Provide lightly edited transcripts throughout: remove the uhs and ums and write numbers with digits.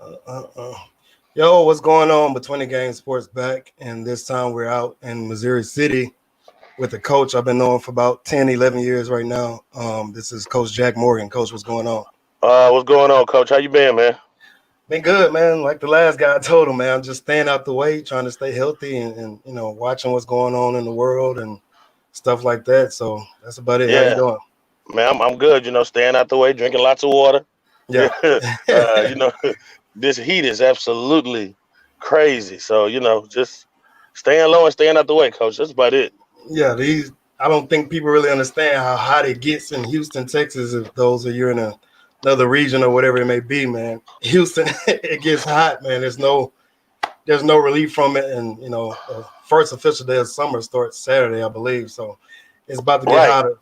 Uh. Yo, what's going on? Between the Game Sports back, and this time we're out in Missouri City with a coach I've been knowing for about 10, 11 years right now. This is Coach Jack Morgan. Coach, what's going on? What's going on, Coach? How you been, man? Been good, man. Like the last guy I told him, man, I'm just staying out the way, trying to stay healthy and watching what's going on in the world and stuff like that. So that's about it. How you Yeah, doing? man, I'm good. Staying out the way, drinking lots of water. Yeah, Yeah. uh, you know, this heat is absolutely crazy. So just staying low and staying out the way, Coach. That's about it. Yeah, these I don't think people really understand how hot it gets in Houston, Texas. If those of you in another region or whatever it may be, man, Houston, it gets hot, man. There's no relief from it, and the first official day of summer starts Saturday, I believe. So it's about to get Right, hotter.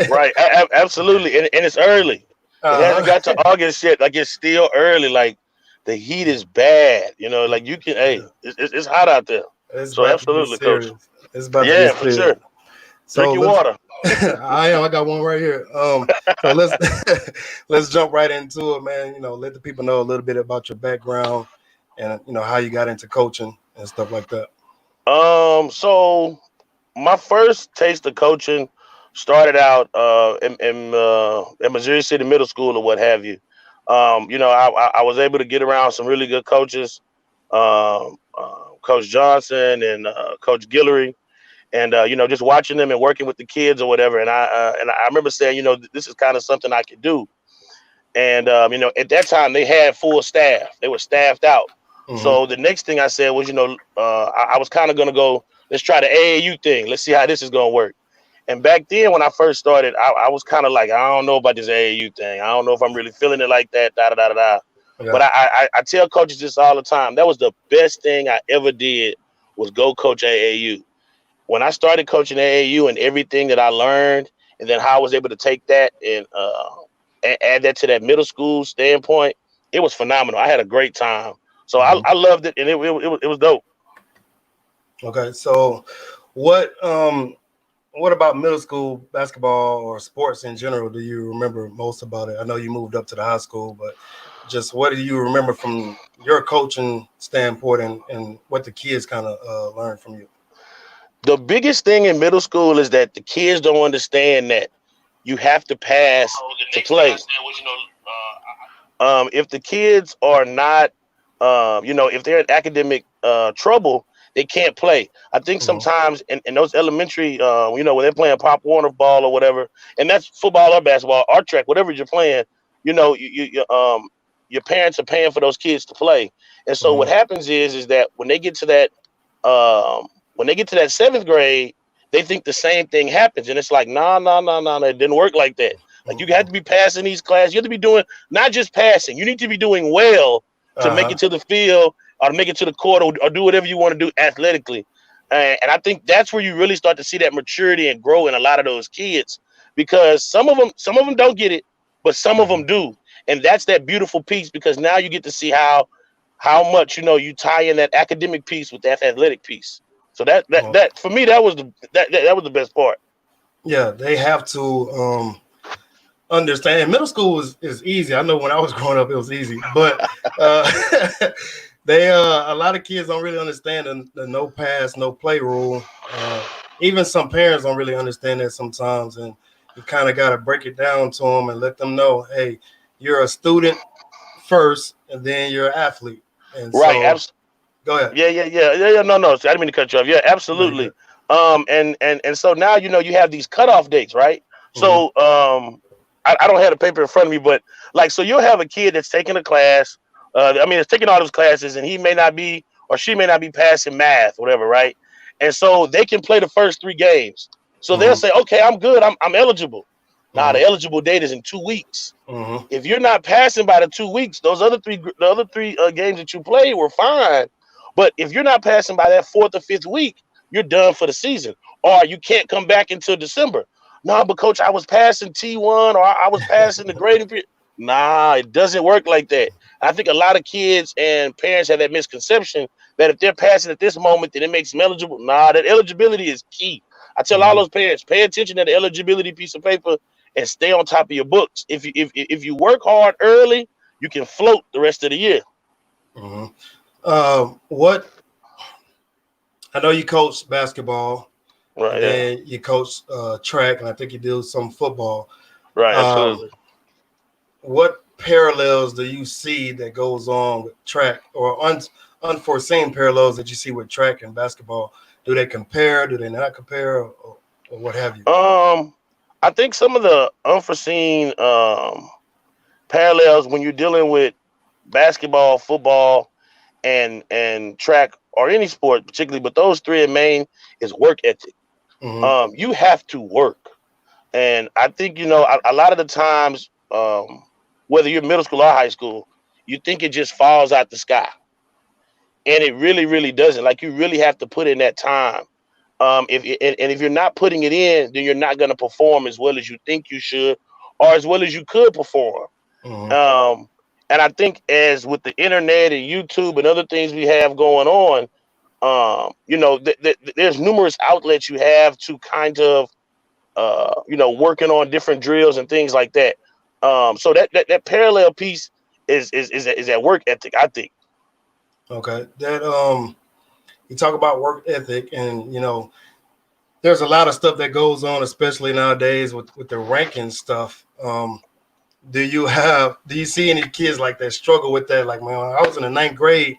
right, absolutely, and it's early. It hasn't got uh-huh. to August yet. Like it's still early. Like the heat is bad. Like you can. Hey, Yeah, it's hot out there. it's So about to get absolutely, Coach. serious. It's about to get Yeah, for serious. sure. Drink So your let's. water. I am. I got one right here. So let's let's jump right into it, man. Let the people know a little bit about your background and how you got into coaching and stuff like that. So my first taste of coaching started out in Missouri City Middle School or what have you. I was able to get around some really good coaches, Coach Johnson and Coach Guillory, and just watching them and working with the kids or whatever. And I remember saying, this is kind of something I could do. And at that time they had full staff; they were staffed out. Hmm. So the next thing I said was, I was kind of gonna go. Let's try the AAU thing. Let's see how this is gonna work. And back then, when I first started, I was kind of like, I don't know about this AAU thing. I don't know if I'm really feeling it like that. Da da da da da. But Yeah. I tell coaches this all the time. That was the best thing I ever did was go coach AAU. When I started coaching AAU and everything that I learned, and then how I was able to take that and add that to that middle school standpoint, it was phenomenal. I had a great time. So I, Hmm. I loved it, and it was dope. Okay. So what about middle school basketball or sports in general do you remember most about it? I know you moved up to the high school, but just what do you remember from your coaching standpoint and what the kids kind of learned from you? The biggest thing in middle school is that the kids don't understand that you have to pass So the to next thing I play. said was, If the kids are not, if they're in academic trouble, they can't play. I think Mhm. sometimes in those elementary, when they're playing Pop Warner ball or whatever, and that's football or basketball or track, whatever you're playing, you know, your parents are paying for those kids to play. And so what Mhm. happens is that when they get to that seventh grade, they think the same thing happens, and it's like, nah, nah, nah, nah, nah, it didn't work like that. Like you have Mhm. to be passing these classes. You have to be doing not just passing. You need to be doing well to make Uh-huh. it to the field or to make it to the court or do whatever you want to do athletically. And I think that's where you really start to see that maturity and grow in a lot of those kids because some of them don't get it, but some of them Mhm. do. And that's that beautiful piece because now you get to see how much you tie in that academic piece with that athletic piece. So Well, that for me that was the best part. yeah, they have to understand. Middle school is easy. I know when I was growing up, it was easy, but uh, they a lot of kids don't really understand the no pass, no play rule. Even some parents don't really understand that sometimes, and you kind of got to break it down to them and let them know, hey, you're a student first, and then you're an athlete. And Right. so, go ahead. Yeah. No, no. So I didn't mean to cut you off. Yeah, No, you good. absolutely. And so now you have these cutoff dates, right? Hmm. So I don't have the paper in front of me, but like so you'll have a kid that's taking a class. It's taking all those classes, and he may not be or she may not be passing math, whatever, right? And so they can play the first three games. So they'll Hmm. say, okay, I'm good. I'm eligible. Now Hmm. the eligible date is in 2 weeks. Hmm. If you're not passing by the 2 weeks, the other three games that you played were fine. But if you're not passing by that fourth or fifth week, you're done for the season, or you can't come back until December. No, but coach, I was passing T1 or I was passing the grading period. Nah, it doesn't work like that. I think a lot of kids and parents have that misconception that if they're passing at this moment, then it makes them eligible. Nah, that eligibility is key. I tell all Hmm. those parents, pay attention to the eligibility piece of paper and stay on top of your books. If you work hard early, you can float the rest of the year. Mhm. What I know you coach basketball, and Right. Yeah. then you coach track, and I think you do some football. Right. Um, Absolutely. what parallels do you see that goes on with track, or unforeseen parallels that you see with track and basketball? Do they compare? Do they not compare, or what have you? I think some of the unforeseen parallels when you're dealing with basketball, football, and track or any sport particularly, but those three in main is work ethic. Hmm. You have to work, and I think a lot of the times, whether you're middle school or high school, you think it just falls out the sky, and it really, really doesn't. Like you really have to put in that time. If you're not putting it in, then you're not going to perform as well as you think you should, or as well as you could perform. Hmm. Um, and I think as with the internet and YouTube and other things we have going on, there's numerous outlets you have to kind of, working on different drills and things like that. So that parallel piece is at work ethic, I think. Okay, that you talk about work ethic, and there's a lot of stuff that goes on, especially nowadays with the ranking stuff. Do you see any kids like that struggle with that? Like, man, when I was in the ninth grade,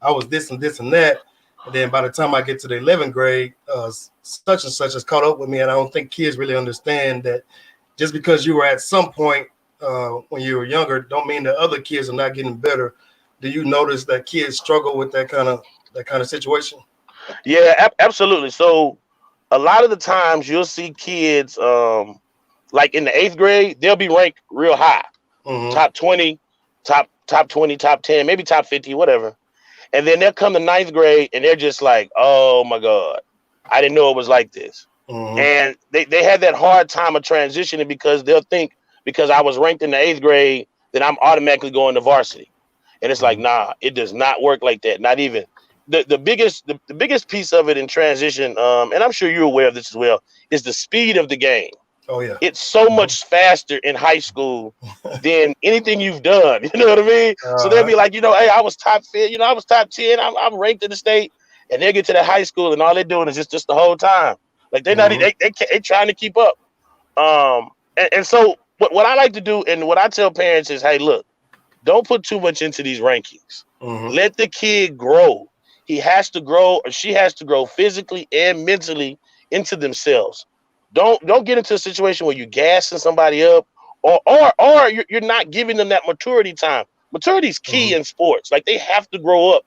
I was this and this and that. And then by the time I get to the 11th grade, such and such has caught up with me. And I don't think kids really understand that just because you were at some point when you were younger, don't mean that other kids are not getting better. Do you notice that kids struggle with that kind of situation? Yeah, absolutely. So a lot of the times you'll see kids, like in the eighth grade, they'll be ranked real high, Mm-hmm. top 20, top 20, top 10, maybe top 50, whatever. And then they'll come to ninth grade and they're just like, oh my God, I didn't know it was like this. Mm-hmm. And they had that hard time of transitioning because they'll think because I was ranked in the eighth grade that I'm automatically going to varsity. And it's like, Mm-hmm. nah, it does not work like that. Not even the biggest piece of it in transition, and I'm sure you're aware of this as well, is the speed of the game. Oh yeah. It's so Mm-hmm. much faster in high school than anything you've done. You know what I mean? So they'll Uh-huh. be like, hey, I was top 5, I was top 10, I'm ranked in the state, and they get to the high school and all they're doing is just the whole time. Like they're not Mm-hmm. they trying to keep up. And so what I like to do and what I tell parents is, hey, look, don't put too much into these rankings. Mm-hmm. Let the kid grow. He has to grow, or she has to grow physically and mentally into themselves. Don't get into a situation where you're gassing somebody up, or you're not giving them that maturity time. Maturity is key Mm-hmm. in sports. Like they have to grow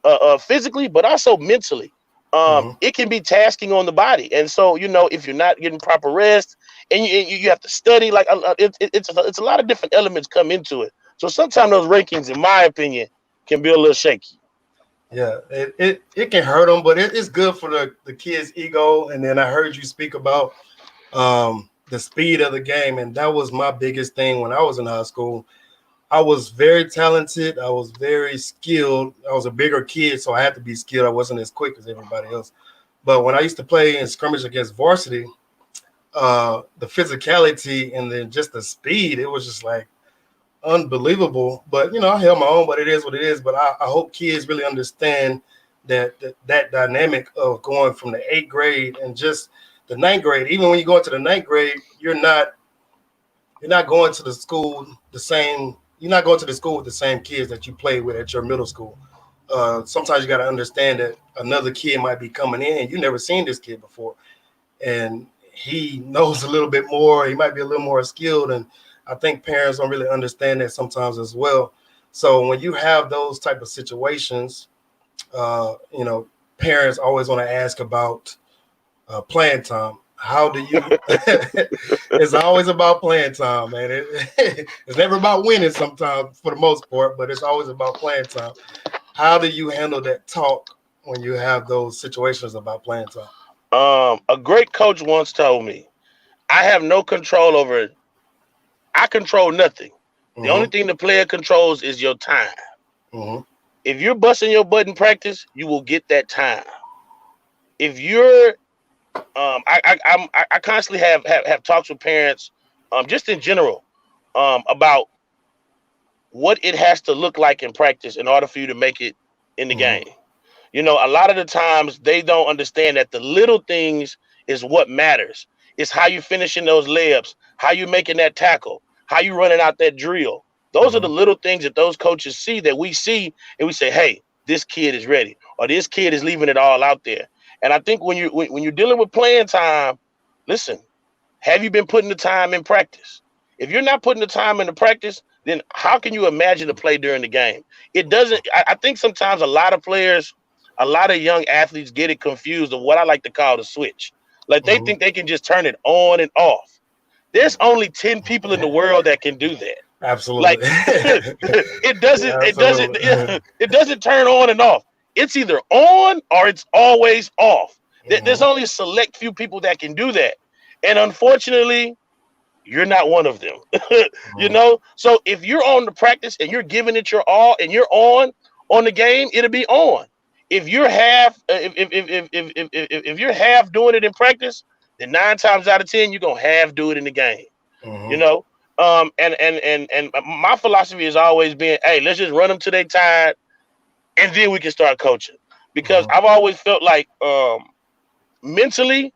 up physically, but also mentally. Mm-hmm. It can be tasking on the body, and so if you're not getting proper rest, and you have to study, like it's a lot of different elements come into it. So sometimes those rankings, in my opinion, can be a little shaky. Yeah, it can hurt them, but it's good for the kid's ego. And then I heard you speak about the speed of the game, and that was my biggest thing when I was in high school. I was very talented. I was very skilled. I was a bigger kid, so I had to be skilled. I wasn't as quick as everybody else. But when I used to play in scrimmage against varsity, the physicality and then just the speed, it was just like unbelievable. But I held my own. But it is what it is. But I hope kids really understand that dynamic of going from the eighth grade and just the ninth grade. Even when you go into the ninth grade, you're not going to the school the same. You're not going to the school with the same kids that you played with at your middle school. Sometimes you got to understand that another kid might be coming in. You never seen this kid before, and he knows a little bit more. He might be a little more skilled, and I think parents don't really understand that sometimes as well. So when you have those type of situations, uh, you know, parents always want to ask about playing time. How do you? It's always about playing time, man. It's never about winning sometimes for the most part, but it's always about playing time. How do you handle that talk when you have those situations about playing time? A great coach once told me, I have no control over it. I control nothing. The only Mm-hmm. thing the player controls is your time. Mm-hmm. If you're busting your butt in practice, you will get that time. If you're I constantly have talks with parents, just in general, about what it has to look like in practice in order for you to make it in the game. You know, a lot of the times they don't understand that the little things is what matters. It's how you finishing those layups, how you making that tackle, how you running out that drill. Those are the little things that those coaches see that we see, and we say, "Hey, this kid is ready," or "This kid is leaving it all out there." And I think when you're dealing with playing time, listen, have you been putting the time in practice? If you're not putting the time into practice, then how can you imagine to play during the game? It doesn't. I think sometimes a lot of players, a lot of young athletes get it confused of what I like to call the switch. Like they think they can just turn it on and off. There's only 10 people in the world that can do that. Absolutely. Like it doesn't, Absolutely. it doesn't turn on and off. It's either on or it's always off. There's only a select few people that can do that. And unfortunately, you're not one of them. You know? So if you're on the practice and you're giving it your all and you're on the game, it'll be on. If you're half if you're half doing it in practice, then 9 times out of 10 you're gonna half do it in the game. You know, and my philosophy has always been, hey, let's just run them till they tired, and then we can start coaching. Because I've always felt like mentally,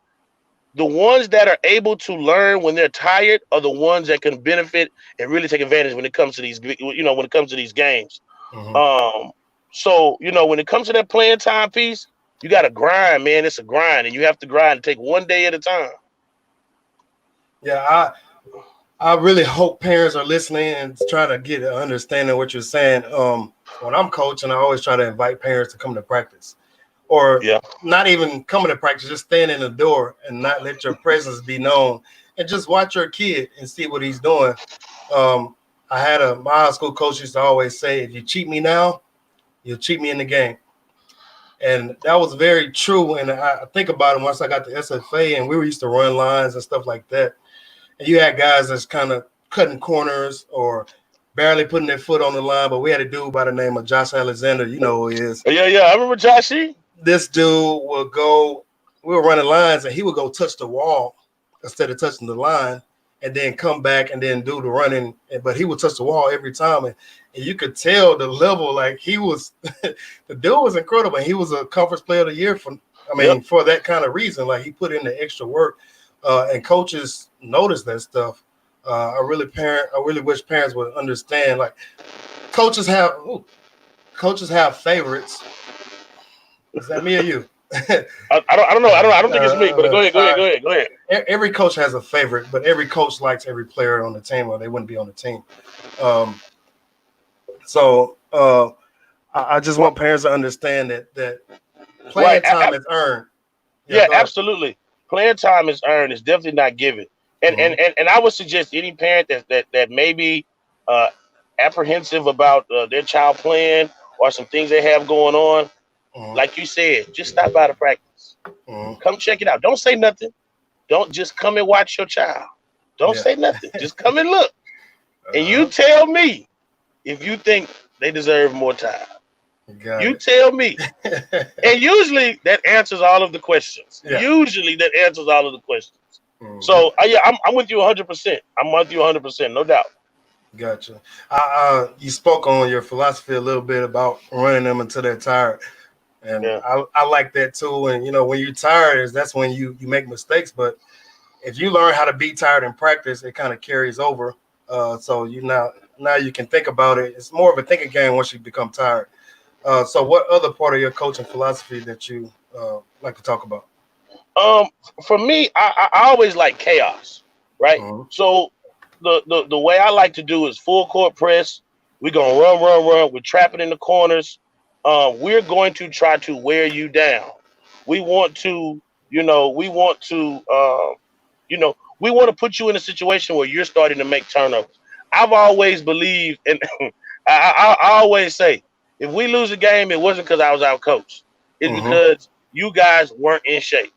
the ones that are able to learn when they're tired are the ones that can benefit and really take advantage when it comes to these, you know, when it comes to these games. So, you know, when it comes to that playing time piece, you got to grind, man. It's a grind, and you have to grind and take one day at a time. Yeah, I really hope parents are listening and trying to get an understanding of what you're saying. When I'm coaching, I always try to invite parents to come to practice, or not even coming to practice, just stand in the door and not let your presence be known, and just watch your kid and see what he's doing. I had my high school coach used to always say, if you cheat me now, you'll cheat me in the game. And that was very true. And I think about it once I got to SFA and we used to run lines and stuff like that. And you had guys that's kind of cutting corners or barely putting their foot on the line. But we had a dude by the name of Josh Alexander. You know who he is. Yeah. I remember Joshy. This dude would go, we were running lines and he would go touch the wall instead of touching the line and then come back and then do the running. But he would touch the wall every time. And you could tell the level, like he was, the dude was incredible. He was a conference player of the year for that kind of reason. Like he put in the extra work, and coaches notice that stuff. I really wish parents would understand. Like coaches have favorites. Is that me or you? I don't know. I don't think it's me. But go ahead. Every coach has a favorite, but every coach likes every player on the team, or they wouldn't be on the team. So I just want parents to understand that playing time is earned. Yeah, absolutely. Playing time is earned. It's definitely not given. And I would suggest any parent that may be apprehensive about their child playing or some things they have going on, like you said, just stop by the practice. Come check it out. Don't say nothing. Don't just come and watch your child. Don't say nothing. Just come and look. And you tell me if you think they deserve more time. You tell me. And usually that answers all of the questions. So I'm with you 100%. I'm with you 100%, no doubt. Gotcha. You spoke on your philosophy a little bit about running them until they're tired. And I like that too. And you know, when you're tired, that's when you make mistakes. But if you learn how to be tired in practice, it kind of carries over. So now you can think about it. It's more of a thinking game once you become tired. So what other part of your coaching philosophy that you like to talk about? For me, I always like chaos, right? So the way I like to do is full court press. We're gonna run. We're trapping in the corners. We're going to try to wear you down. We want to put you in a situation where you're starting to make turnovers. I've always believed, and I always say, if we lose a game, it wasn't because I was out coached. It's because you guys weren't in shape.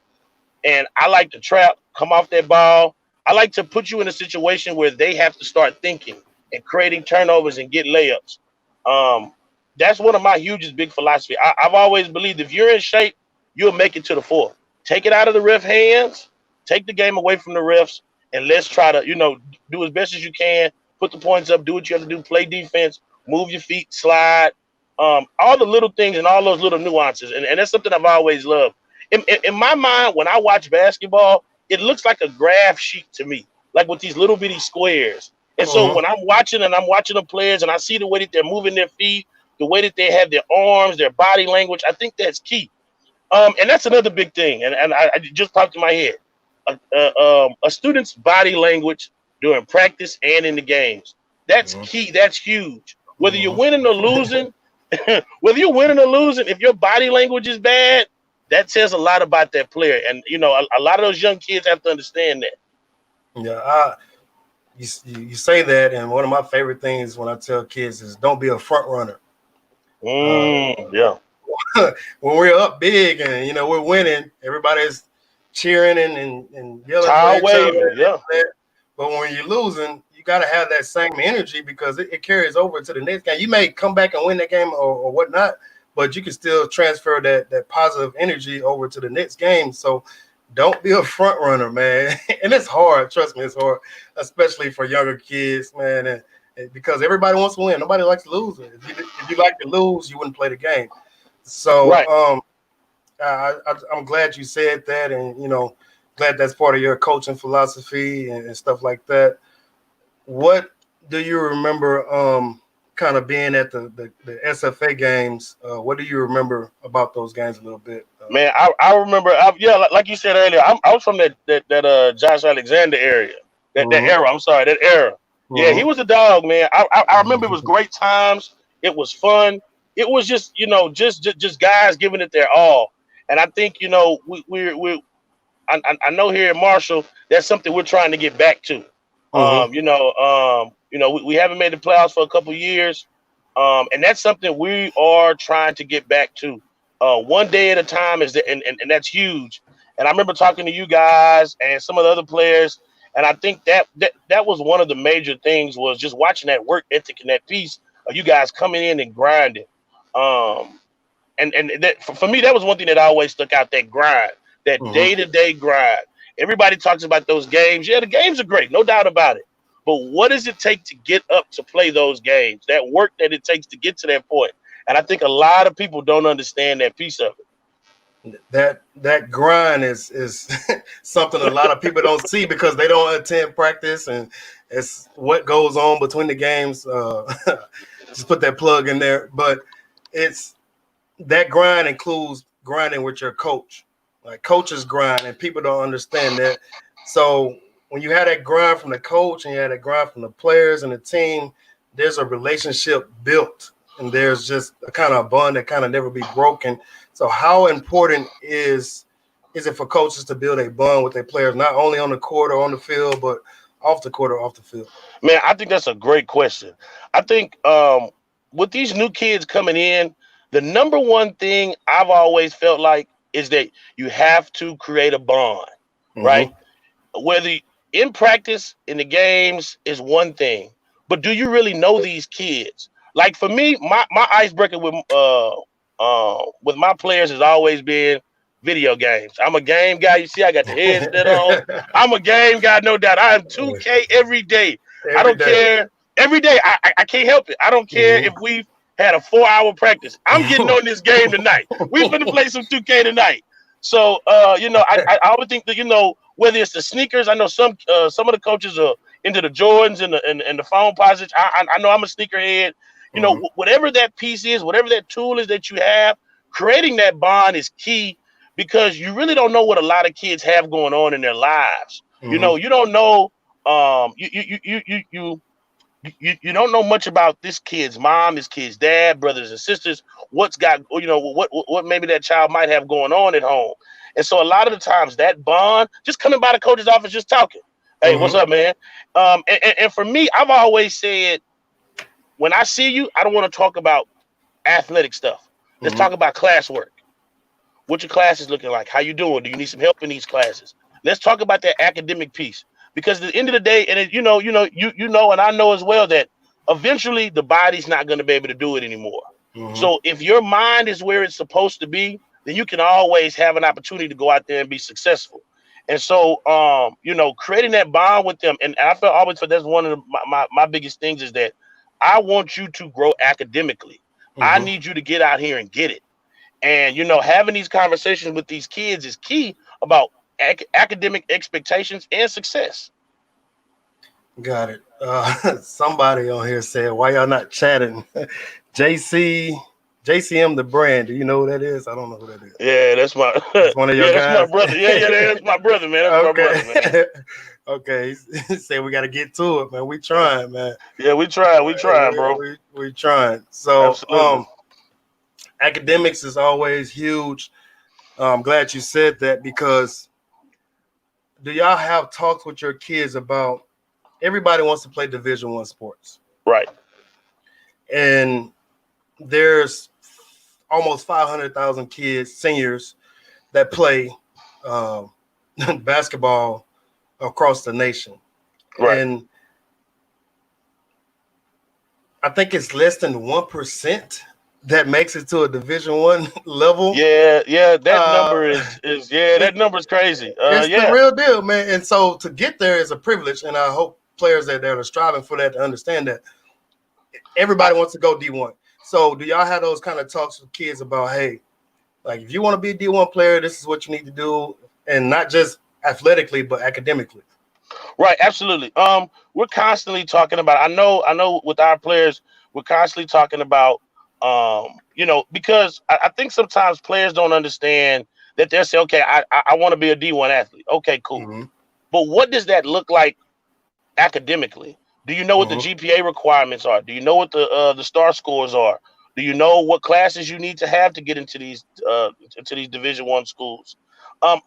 And I like to trap, come off that ball. I like to put you in a situation where they have to start thinking and creating turnovers and get layups. That's one of my hugest big philosophy. I've always believed if you're in shape, you'll make it to the fourth. Take it out of the ref hands, take the game away from the refs, and let's try to, do as best as you can, put the points up, do what you have to do, play defense, move your feet, slide, all the little things and all those little nuances. And that's something I've always loved. In my mind, when I watch basketball, it looks like a graph sheet to me, like with these little bitty squares. And so when I'm watching the players and I see the way that they're moving their feet, the way that they have their arms, their body language, I think that's key. And that's another big thing. And I just popped in my head. A student's body language during practice and in the games. That's key. That's huge. Whether you're winning or losing, if your body language is bad, that says a lot about that player. And, you know, a lot of those young kids have to understand that. Yeah, you say that, and one of my favorite things when I tell kids is don't be a front runner. Yeah. When we're up big and, you know, we're winning, everybody's cheering and yelling Towel for each other. waving, yeah. But when you're losing, you got to have that same energy because it carries over to the next game. You may come back and win that game or whatnot, but you can still transfer that positive energy over to the next game. So don't be a front runner, man. And it's hard. Trust me, it's hard, especially for younger kids, man. And because everybody wants to win. Nobody likes to lose. If you like to lose, you wouldn't play the game. So right. I'm glad you said that, and, you know, glad that's part of your coaching philosophy and stuff like that. What do you remember kind of being at the SFA games? What do you remember about those games a little bit? Man, I remember, like you said earlier, I was from that Josh Alexander area, that era. I'm sorry, that era. Yeah, he was a dog, man. I remember it was great times. It was fun. It was just, you know, just guys giving it their all. And I think, you know, I know here in Marshall, that's something we're trying to get back to. You know, we haven't made the playoffs for a couple years, and that's something we are trying to get back to. One day at a time and that's huge. And I remember talking to you guys and some of the other players, and I think that was one of the major things was just watching that work ethic and that piece of you guys coming in and grinding. And that, for me, that was one thing that always stuck out, that grind, that day-to-day grind. Everybody talks about those games. Yeah, the games are great, no doubt about it. But what does it take to get up to play those games, that work that it takes to get to that point? And I think a lot of people don't understand that piece of it. That grind is something a lot of people don't see because they don't attend practice, and it's what goes on between the games. Just put that plug in there. But it's that grind includes grinding with your coach. Like coaches grind, and people don't understand that. So when you had that grind from the coach and you had that grind from the players and the team, there's a relationship built, and there's just a kind of bond that kind of never be broken. So how important is it for coaches to build a bond with their players, not only on the court or on the field, but off the court or off the field? Man, I think that's a great question. I think with these new kids coming in, the number one thing I've always felt like is that you have to create a bond, right? Whether in practice, in the games is one thing, but do you really know these kids? Like for me, my icebreaker with my players has always been video games. I'm a game guy. You see, I got the headset on. I'm a game guy, no doubt. I am 2K every day. I don't care. Every day, I can't help it. I don't care if we've had a 4-hour practice. I'm getting on this game tonight. We're going to play some 2K tonight. So, you know, I always think that, you know, whether it's the sneakers, I know some of the coaches are into the Jordans and the phone posits. I know I'm a sneakerhead. You know, whatever that piece is, whatever that tool is that you have, creating that bond is key because you really don't know what a lot of kids have going on in their lives. You know, you don't know, you don't know much about this kid's mom, this kid's dad, brothers and sisters, what maybe that child might have going on at home. And so a lot of the times that bond, just coming by the coach's office, just talking. Hey, what's up, man? And for me, I've always said, when I see you, I don't want to talk about athletic stuff. Let's talk about classwork. What your class is looking like. How you doing? Do you need some help in these classes? Let's talk about that academic piece. Because at the end of the day, and you know, and I know as well that eventually the body's not going to be able to do it anymore. So if your mind is where it's supposed to be, then you can always have an opportunity to go out there and be successful. And so, you know, creating that bond with them, and I always feel that's one of my biggest things is that I want you to grow academically. I Mm-hmm. need you to get out here and get it. And having these conversations with these kids is key about academic expectations and success. Got it. Somebody on here said, "Why y'all not chatting?" JC, JCM the brand. Do you know who that is? I don't know who that is. Yeah, that's my That's one of your yeah, that's my guys. brother. Yeah, that's my brother, man. That's my brother, man. Okay. Okay. He said we got to get to it, man. We trying, man. Yeah, we trying, bro. We trying. So, Absolutely. academics is always huge. I'm glad you said that because do y'all have talks with your kids about everybody wants to play Division I sports, Right. and there's almost 500,000 kids, seniors, that play um, basketball across the nation, Right. and I think it's less than 1% that makes it to a Division I level. Yeah, that Uh, number is that number is crazy. it's the Yeah. real deal, man. And so to get there is a privilege, and I hope players that are striving for that to understand that everybody wants to go D1. So do y'all have those kind of talks with kids about, hey, like if you want to be a D1 player, this is what you need to do, and not just athletically but academically? Right, absolutely. We're constantly talking about. I know with our players, we're constantly talking about. Because I think sometimes players don't understand that they'll say, okay, I want to be a D1 athlete. Okay, cool. Mm-hmm. But what does that look like academically? Do you know what the Mm-hmm. GPA requirements are? Do you know what the star scores are? Do you know what classes you need to have to get into these Division I schools?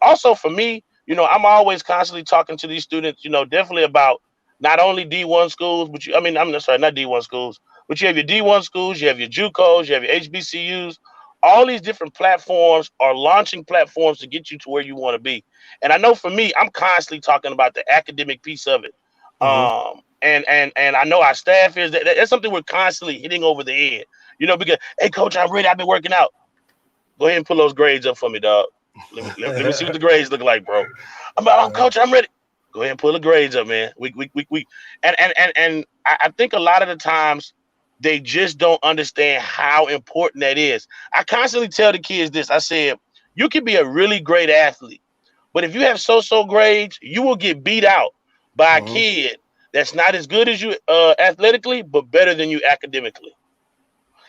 Also, for me, I'm always constantly talking to these students. Definitely about not only D1 schools, but I'm sorry, not D1 schools, but you have your D1 schools, you have your JUCOs, you have your HBCUs. All these different platforms are launching platforms to get you to where you want to be. And I know for me, I'm constantly talking about the academic piece of it. Mm-hmm. And I know our staff that's something we're constantly hitting over the head. Because hey, coach, I'm ready. I've been working out. Go ahead and pull those grades up for me, dog. Let me see what the grades look like, bro. Coach, I'm ready. Go ahead and pull the grades up, man. We and I think a lot of the times they just don't understand how important that is. I constantly tell the kids this. I said, you can be a really great athlete, but if you have so-so grades, you will get beat out by a Mm-hmm. kid that's not as good as you athletically, but better than you academically.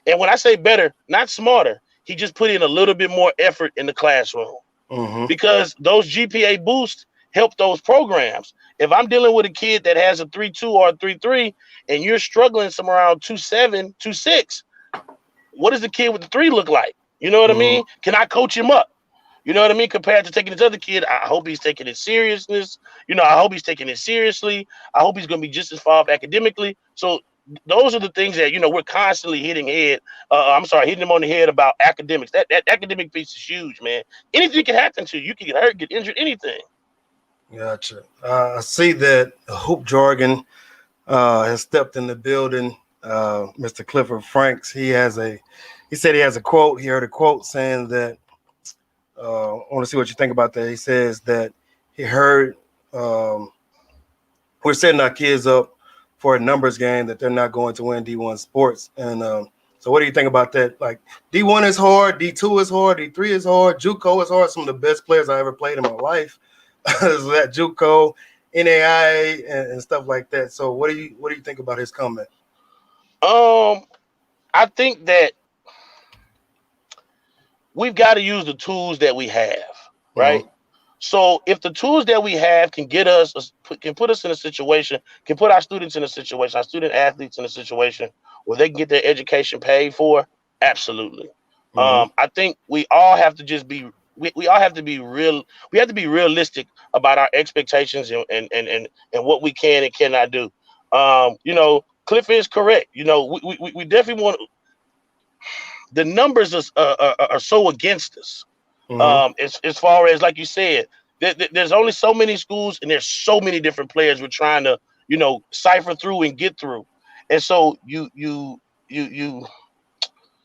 And when I say better, not smarter, he just put in a little bit more effort in the classroom Mm-hmm. because those GPA boosts help those programs. If I'm dealing with a kid that has a 3.2 or a 3.3 and you're struggling somewhere around 2.7, 2.6, what does the kid with the 3 look like? You know what I Mm-hmm. mean? Can I coach him up? You know what I mean? Compared to taking this other kid, I hope he's taking it seriousness. I hope he's taking it seriously. I hope he's going to be just as far off academically. So those are the things that we're constantly hitting them on the head about academics. That academic piece is huge, man. Anything can happen to you. You can get hurt, get injured, anything. Gotcha. I see that Hoop Jargon has stepped in the building. Mr. Clifford Franks, he said he has a quote. He heard a quote saying that, I want to see what you think about that. He says that he heard we're setting our kids up for a numbers game that they're not going to win D1 sports. And so what do you think about that? Like D1 is hard, D2 is hard, D3 is hard, JUCO is hard. Some of the best players I ever played in my life is that JUCO, NAIA, and stuff like that. So what do you think about his comment? I think that we've got to use the tools that we have, right? Mm-hmm. So if the tools that we have can put us in a situation, can put our students in a situation, our student athletes in a situation where they can get their education paid for, absolutely. Mm-hmm. I think we all have to just be we all have to be real. We have to be realistic about our expectations and what we can and cannot do. Cliff is correct. We definitely want the numbers are so against us. Mm-hmm. As far as like you said, there's only so many schools and there's so many different players we're trying to cipher through and get through, and so you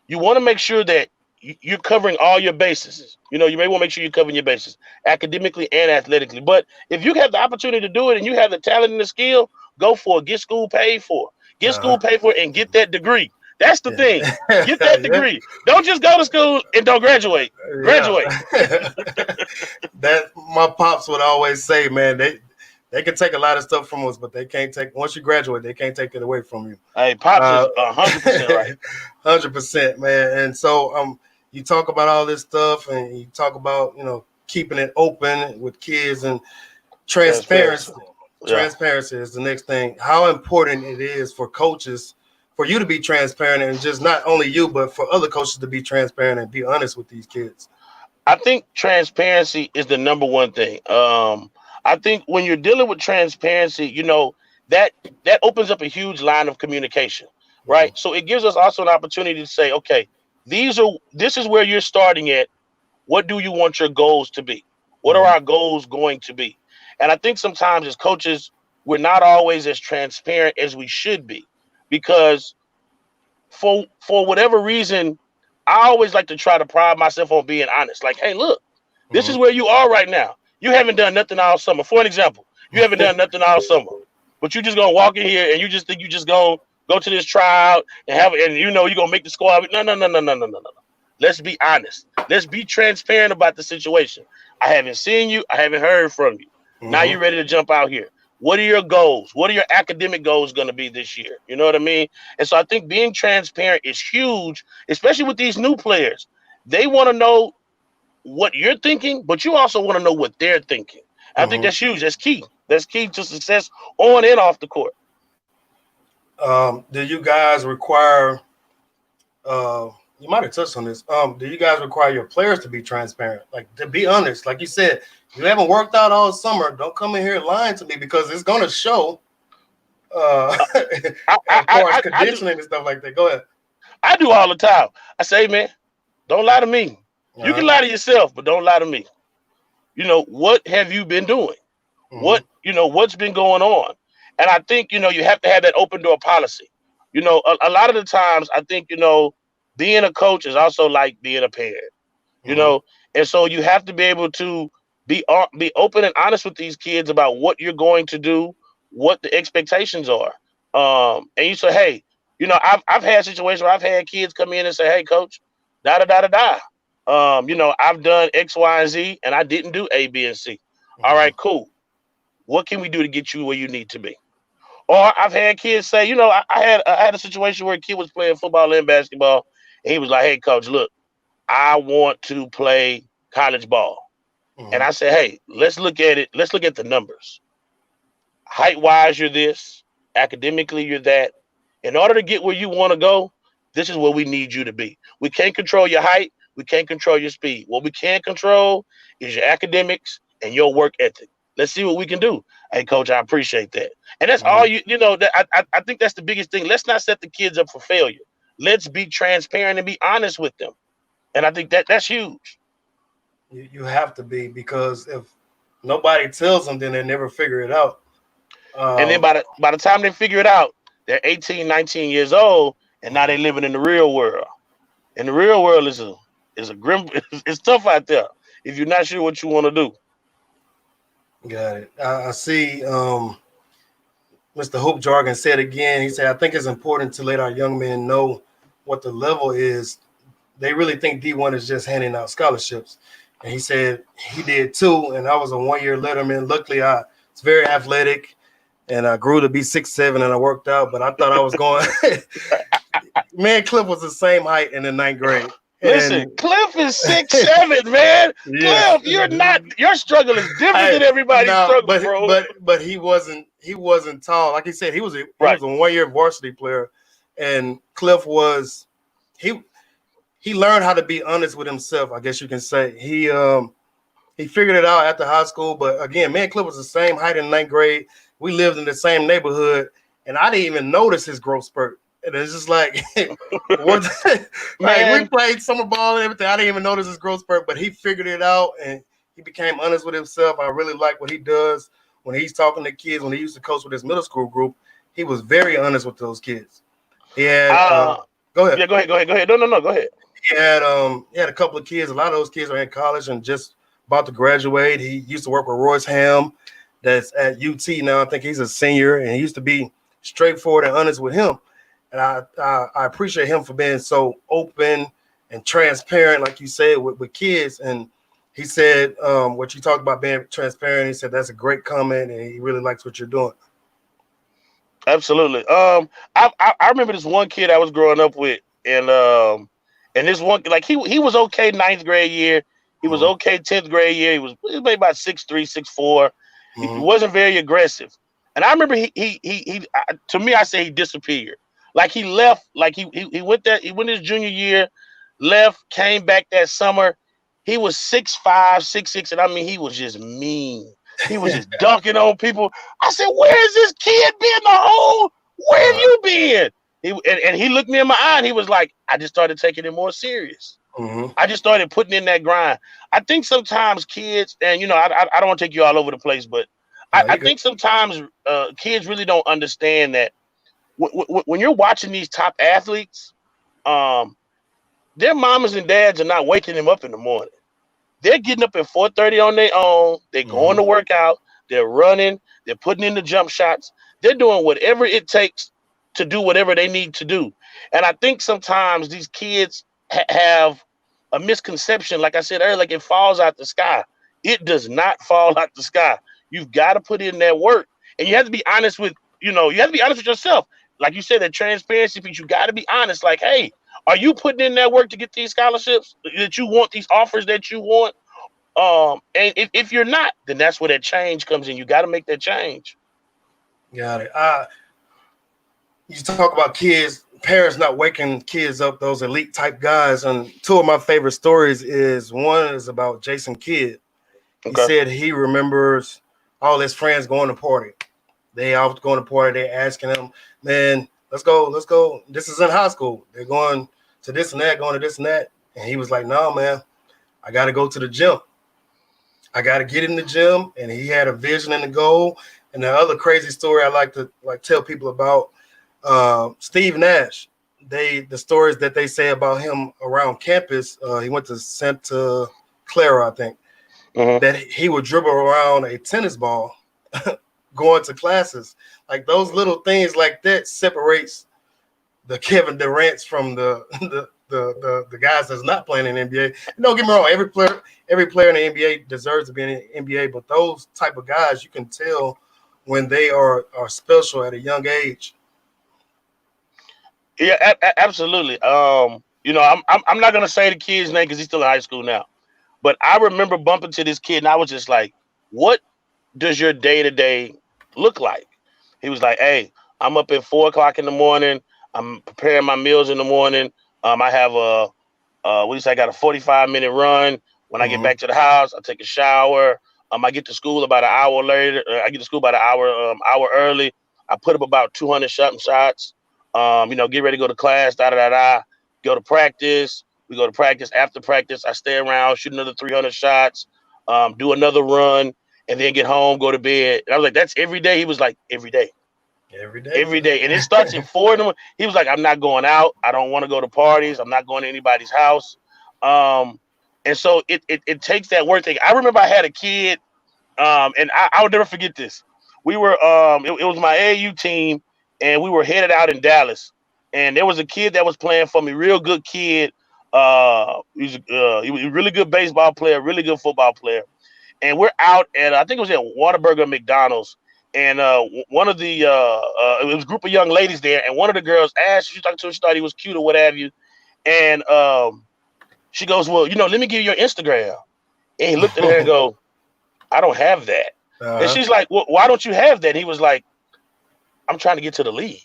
want to make sure that you're covering all your bases. You may want to make sure you're covering your bases academically and athletically. But if you have the opportunity to do it and you have the talent and the skill, go for it. Get school paid for. Get school paid for, and get that degree. That's the thing. Get that Yeah. degree. Don't just go to school and don't graduate. Graduate. That my pops would always say, man, they can take a lot of stuff from us, but they can't take, once you graduate, they can't take it away from you. Hey, pops is 100% right. 100%, man. And so you talk about all this stuff, and you talk about, you know, keeping it open with kids, and transparency. Transparency is the next thing. How important it is for coaches, for you to be transparent, and just not only you, but for other coaches to be transparent and be honest with these kids. I think transparency is the number one thing. I think when you're dealing with transparency, you know, that opens up a huge line of communication, right? Mm-hmm. So it gives us also an opportunity to say, okay, this is where you're starting at. What do you want your goals to be? What are our goals going to be? And I think sometimes as coaches, we're not always as transparent as we should be, because for whatever reason, I always like to try to pride myself on being honest. Like, hey, look, this is where you are right now. You haven't done nothing all summer. For an example, you haven't done nothing all summer, but you just gonna walk in here and you just think you just gonna go to this tryout and you know you're gonna make the squad. No. Let's be honest. Let's be transparent about the situation. I haven't seen you. I haven't heard from you. Now you're ready to jump out here. What are your goals? What are your academic goals going to be this year? You know what I mean? And so I think being transparent is huge, especially with these new players. They want to know what you're thinking, but you also want to know what they're thinking. I think that's huge. That's key. That's key to success on and off the court. Do you guys require you might have touched on this. Do you guys require your players to be transparent? Like, to be honest, like you said, you haven't worked out all summer. Don't come in here lying to me, because it's going to show. As far as conditioning and stuff like that. Go ahead. I do all the time. I say, man, don't lie to me. You can lie to yourself, but don't lie to me. You know, what have you been doing? What, you know, what's been going on? And I think, you know, you have to have that open door policy. You know, a lot of the times I think, you know, being a coach is also like being a parent, you know, and so you have to be able to be open and honest with these kids about what you're going to do, what the expectations are. And you say, hey, you know, I've had situations where I've had kids come in and say, hey, coach, you know, I've done X, Y, and Z, and I didn't do A, B, and C. All right, cool. What can we do to get you where you need to be? Or I've had kids say, you know, I had a situation where a kid was playing football and basketball, and he was like, hey, coach, look, I want to play college ball. And I said, hey, let's look at it. Let's look at the numbers. Height-wise, you're this. Academically, you're that. In order to get where you want to go, this is where we need you to be. We can't control your height. We can't control your speed. What we can control is your academics and your work ethic. Let's see what we can do. Hey, coach, I appreciate that. And that's all you know, that I think that's the biggest thing. Let's not set the kids up for failure. Let's be transparent and be honest with them. And I think that's huge. You have to be, because if nobody tells them, then they never figure it out. And then by the time they figure it out, they're 18, 19 years old, and now they're living in the real world. And the real world is a grim. It's tough out there if you're not sure what you want to do. Got it. I see. Mr. Hoop Jargon said again. He said, "I think it's important to let our young men know what the level is. They really think D1 is just handing out scholarships." And he said he did too. And I was a one-year letterman. Luckily, I was very athletic, and I grew to be 6'7", and I worked out. But I thought I was going. Me and Cliff was the same height in the 9th grade. Listen, Cliff is 6'7", man. Yeah. Cliff, your struggle is different than everybody's struggle, bro. But he wasn't tall. Like he said, he was a 1-year varsity player, and Cliff was he learned how to be honest with himself, I guess you can say. He figured it out after high school. But again, me and Cliff was the same height in 9th grade. We lived in the same neighborhood, and I didn't even notice his growth spurt. And it's just like, we played summer ball and everything. I didn't even notice his growth spurt, but he figured it out and he became honest with himself. I really like what he does when he's talking to kids. When he used to coach with his middle school group, he was very honest with those kids. He had, go ahead. Yeah, go ahead. No, go ahead. He had a couple of kids. A lot of those kids are in college and just about to graduate. He used to work with Royce Ham, that's at UT now. I think he's a senior, and he used to be straightforward and honest with him. And I appreciate him for being so open and transparent, like you said, with kids. And he said what you talked about being transparent. He said that's a great comment, and he really likes what you're doing. Absolutely. I remember this one kid I was growing up with, and this one, like he was okay ninth grade year. He was okay 10th grade year. He was maybe about 6'3", 6'4". He wasn't very aggressive. And I remember to me, I say he disappeared. Like he left, like he went his junior year, left, came back that summer. He was 6'5", 6'6", and I mean, he was just mean. He was just dunking on people. I said, "Where's this kid been the whole? Where have you been?" And he looked me in my eye and he was like, "I just started taking it more serious. I just started putting in that grind." I think sometimes kids, and I don't want to take you all over the place, but I think sometimes kids really don't understand that when you're watching these top athletes, their mamas and dads are not waking them up in the morning. They're getting up at 4:30 on their own. They're going to work out. They're running. They're putting in the jump shots. They're doing whatever it takes to do whatever they need to do. And I think sometimes these kids have a misconception. Like I said earlier, like it falls out the sky. It does not fall out the sky. You've got to put in that work. And you have to be honest with, you have to be honest with yourself. Like you said, that transparency piece, you got to be honest. Like, hey, are you putting in that work to get these scholarships that you want, these offers that you want? And if you're not, then that's where that change comes in. You got to make that change. Got it. You talk about kids, parents not waking kids up, those elite type guys. And two of my favorite stories is one is about Jason Kidd. He said he remembers all his friends going to party. They all going to party. They asking him, "Man, let's go. This is in high school. They're going to this and that, going to this and that." And he was like, "No, man, I got to go to the gym. I got to get in the gym." And he had a vision and a goal. And the other crazy story I like to tell people about Steve Nash. The stories that they say about him around campus. He went to Santa Clara, I think, that he would dribble around a tennis ball going to classes. Like those little things like that separates the Kevin Durant's from the guys that's not playing in the NBA. And don't get me wrong, every player in the NBA deserves to be in the NBA, but those type of guys, you can tell when they are special at a young age. Yeah, absolutely. I'm not gonna say the kid's name because he's still in high school now, but I remember bumping to this kid and I was just like, "What does your day to day look like?" He was like, "Hey, I'm up at 4:00 in the morning. I'm preparing my meals in the morning. I have I got a 45-minute run. When I get back to the house, I take a shower. I get to school about an hour later. I get to school about an hour early. I put up about 200 shots. Get ready to go to class. Go to practice. We go to practice. After practice, I stay around, shoot another 300 shots, do another run, and then get home, go to bed." And I was like, "That's every day." He was like, "Every day." Every day. And it starts at 4 in the morning. He was like, "I'm not going out. I don't want to go to parties. I'm not going to anybody's house." And so it takes that work thing. I remember I had a kid, and I would never forget this. We were it was my AAU team, and we were headed out in Dallas. And there was a kid that was playing for me, real good kid. He was a really good baseball player, really good football player. And we're out at, I think it was at Whataburger McDonald's. And one of the it was a group of young ladies there, and one of the girls asked, she was talking to him, she thought he was cute or what have you. And she goes, "Well, let me give you your Instagram." And he looked at her and go, "I don't have that." And she's like, "Well, why don't you have that?" He was like, "I'm trying to get to the league."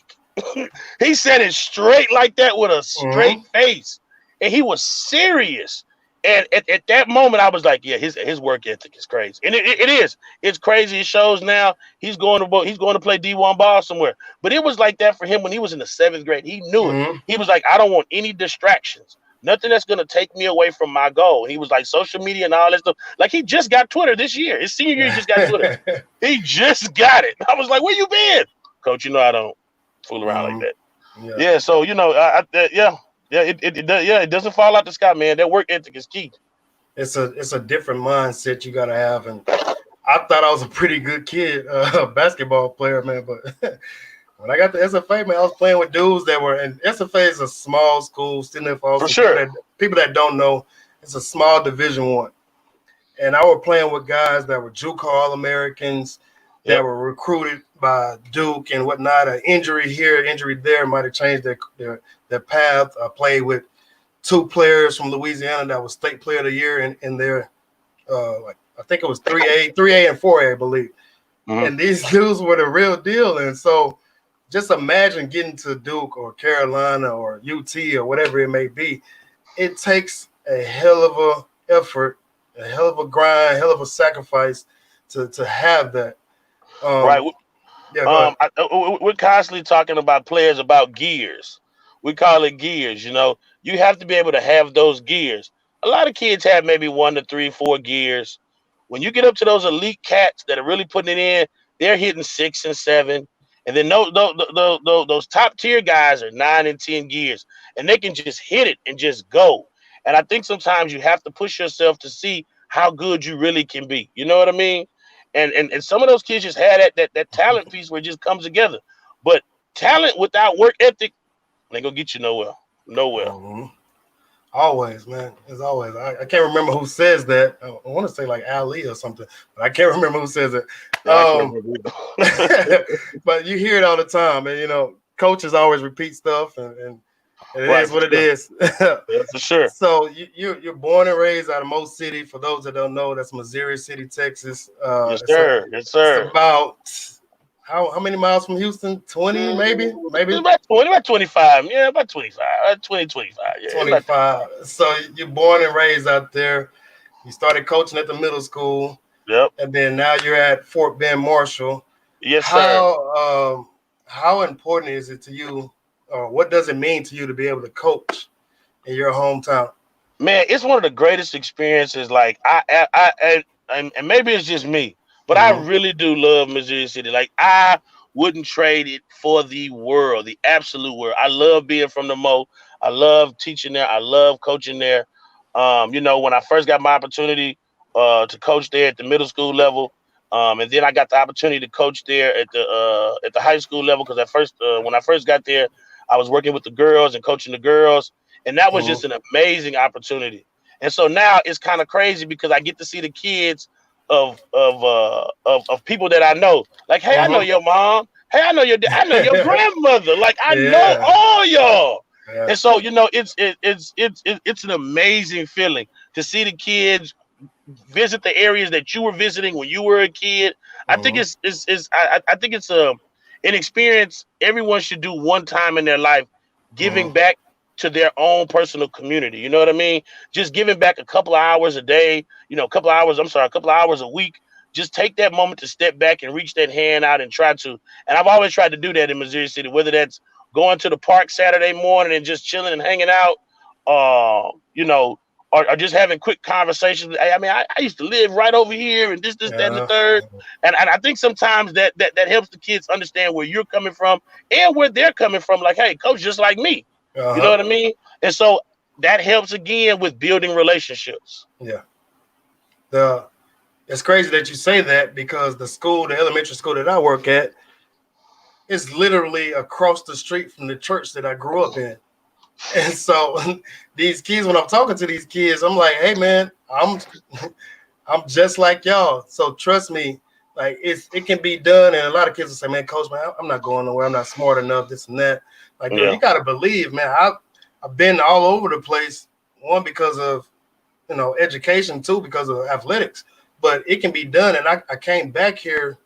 He said it straight like that with a straight face. And he was serious. And at that moment, I was like, yeah, his work ethic is crazy. And it is. It's crazy. It shows now. He's going to play D1 ball somewhere. But it was like that for him when he was in the 7th grade. He knew it. He was like, "I don't want any distractions. Nothing that's going to take me away from my goal." And he was like, social media and all that stuff. Like, he just got Twitter this year. His senior year, he just got Twitter. He just got it. I was like, "Where you been?" "Coach, I don't fool around like that." Yeah. So, it doesn't fall out the sky, man. That work ethic is key. It's a different mindset you got to have. And I thought I was a pretty good kid, basketball player, man. But When I got to SFA, man, I was playing with dudes that were, and SFA is a small school, still in For Falls. sure. People that don't know, it's a small Division One. And I was playing with guys that were JUCO All-Americans that Yep. were recruited by Duke and whatnot. An injury here, injury there might have changed their path. I played with two players from Louisiana that was state player of the year in their like I think it was 3A and 4A, I believe. Mhm. And these dudes were the real deal. And so just imagine getting to Duke or Carolina or UT or whatever it may be. It takes a hell of a effort, a hell of a grind, hell of a sacrifice to have that. Right. Yeah, go ahead. We're constantly talking about players about gears. We call it gears. You have to be able to have those gears. A lot of kids have maybe 1 to 3, 4 gears. When you get up to those elite cats that are really putting it in, they're hitting 6 and 7. And then those top tier guys are 9 and 10 gears, and they can just hit it and just go. And I think sometimes you have to push yourself to see how good you really can be. You know what I mean? And some of those kids just had that talent piece where it just comes together. But talent without work ethic ain't gonna get you nowhere. Nowhere. Mhm. Always, man. As always. I can't remember who says that. I want to say like Ali or something, but I can't remember who says it. Yeah, I can't remember either. But you hear it all the time. And, coaches always repeat stuff, and it Right, is for what it sure. is. Yeah, for sure. So you're born and raised out of Mo City. For those that don't know, that's Missouri City, Texas. Yes, sir. Yes, It's sir. about how many miles from Houston? 20, maybe, It's about 20, about 25. Yeah, about 25. 20, 25. Yeah, about 25. So you're born and raised out there. You started coaching at the middle school, Yep. and then now you're at Fort Bend Marshall. Yes, sir. How important is it to you, or what does it mean to you to be able to coach in your hometown? Man, it's one of the greatest experiences. Like and maybe it's just me, but I Mm-hmm. really do love Missouri City. Like I wouldn't trade it for the world, the absolute world. I love being from the Mo. I love teaching there. I love coaching there. When I first got my opportunity to coach there at the middle school level, and then I got the opportunity to coach there at the high school level because at first when I first got there, I was working with the girls and coaching the girls, and that was Mm-hmm. just an amazing opportunity. And so now it's kind of crazy because I get to see the kids of people that I know. Like, hey, I know Mm-hmm. your mom. Hey, I know your I know your grandmother. Like, I know Yeah. all y'all. Yeah. And so it's an amazing feeling to see the kids visit the areas that you were visiting when you were a kid. I think Mm-hmm. I think it's an experience everyone should do one time in their life, Mm-hmm. giving back to their own personal community. You know what I mean? Just giving back a couple of hours a day, a couple of hours, I'm sorry, a couple of hours a week. Just take that moment to step back and reach that hand out and try to. And I've always tried to do that in Missouri City, whether that's going to the park Saturday morning and just chilling and hanging out, uh, you know, or just having quick conversations. I mean, I used to live right over here and this, that, and the Yeah. third. And I think sometimes that helps the kids understand where you're coming from and where they're coming from. Like, hey, coach, just like me. You know Uh-huh. what I mean? And so that helps again with building relationships. Yeah. The It's crazy that you say that because the elementary school that I work at, is literally across the street from the church that I grew up in. And so these kids, when I'm talking to these kids, I'm like, hey man, I'm just like y'all. So trust me, like it can be done. And a lot of kids will say, man, coach, man, I'm not going nowhere. I'm not smart enough, this and that. Like, bro, Yeah. you gotta believe, man. I've been all over the place. One, because of education, two, because of athletics. But it can be done. And I came back here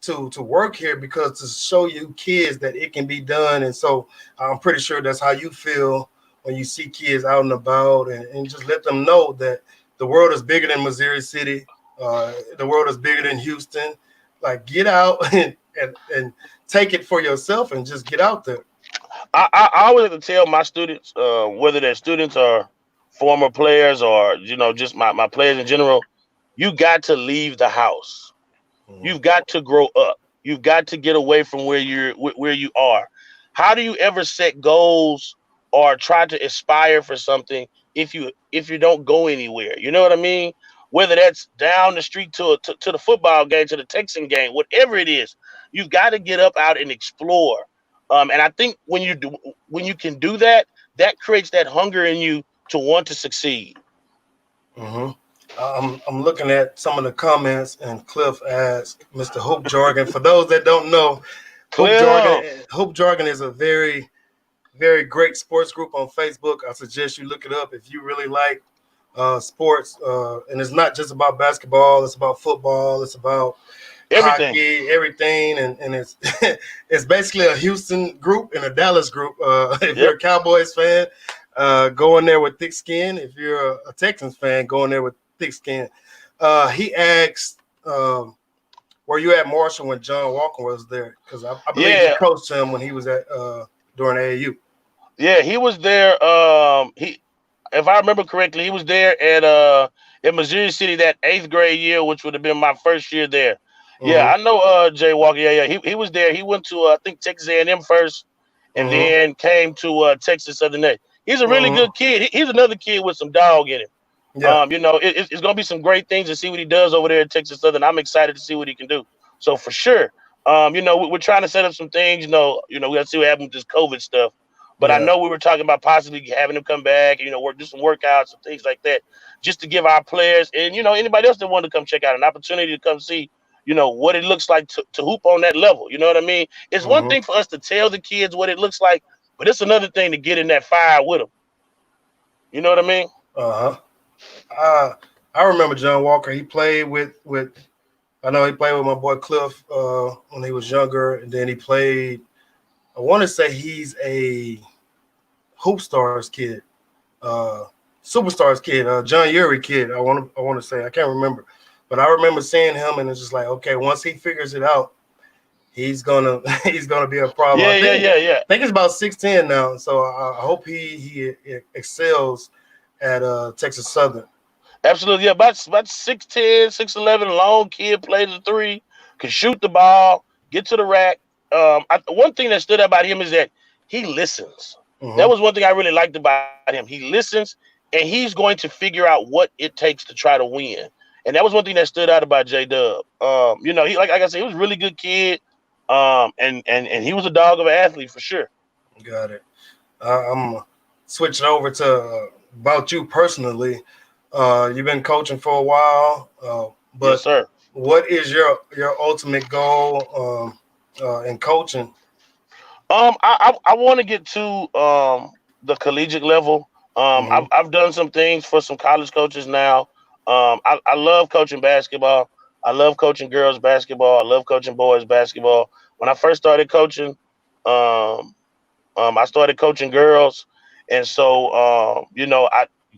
to work here because to show you kids that it can be done. And so I'm pretty sure that's how you feel when you see kids out and about, and just let them know that the world is bigger than Missouri City. The world is bigger than Houston. Like, get out and take it for yourself and just get out there. I always have to tell my students, whether they're students or former players or just my players in general, you got to leave the house. Mhm. You've got to grow up. You've got to get away from where you are. How do you ever set goals or try to aspire for something if you don't go anywhere? You know what I mean? Whether that's down the street to the football game, to the Texan game, whatever it is, You've got to get up out and explore. And I think when you can do that, that creates that hunger in you to want to succeed. Mm-hmm. I'm looking at some of the comments, and Cliff asked Mr. Hoop Jargon. For those that don't know, Cliff. Hoop Jargon is a very, very great sports group on Facebook. I suggest you look it up if you really like sports. And it's not just about basketball; it's about football. It's about Everything. hockey, everything, and it's it's basically a Houston group and a Dallas group. If you're a Cowboys fan, go in there with thick skin. If you're a Texans fan, go in there with thick skin. He asked, were you at Marshall when John Walker was there? Because I believe you coached him when he was at during AAU. Yeah, he was there. If I remember correctly, he was there at Missouri City that 8th grade year, which would have been my first year there. Mm-hmm. Yeah, I know Jay Walker. Yeah. He was there. He went to I think Texas A&M first, and then came to Texas Southern. He's a really good kid. He's another kid with some dog in him. Yeah. It's going to be some great things to see what he does over there at Texas Southern. I'm excited to see what he can do. So for sure, we're trying to set up some things. We got to see what happens with this COVID stuff. But I know we were talking about possibly having him come back, and, do some workouts and things like that, just to give our players and, anybody else that wanted to come check out an opportunity to come see, what it looks like to hoop on that level. You know what I mean? It's one thing for us to tell the kids what it looks like, but it's another thing to get in that fire with them. You know what I mean? I remember John Walker. He played with I know he played with my boy Cliff when he was younger, and then he played. I want to say he's a Hoop Stars kid, Superstars kid, John Urie kid. I want to say, I can't remember, but I remember seeing him, and it's just like, okay, once he figures it out, he's gonna be a problem. Yeah. I think it's about 6'10" now, so I hope he excels at Texas Southern. Absolutely, yeah. About 6'10", 6'11", long kid, plays the three, can shoot the ball, get to the rack. One thing that stood out about him is that he listens. That was one thing I really liked about him. He listens, and he's going to figure out what it takes to try to win. And that was one thing that stood out about J-Dub. He like I said, he was a really good kid, and he was a dog of an athlete for sure. Got it. I'm switching over to about you personally. You've been coaching for a while, but yes, sir. What is your ultimate goal in coaching? I want to get to the collegiate level. I've done some things for some college coaches now. I love coaching basketball. I love coaching girls basketball. I love coaching boys basketball. When I first started coaching, I started coaching girls, and so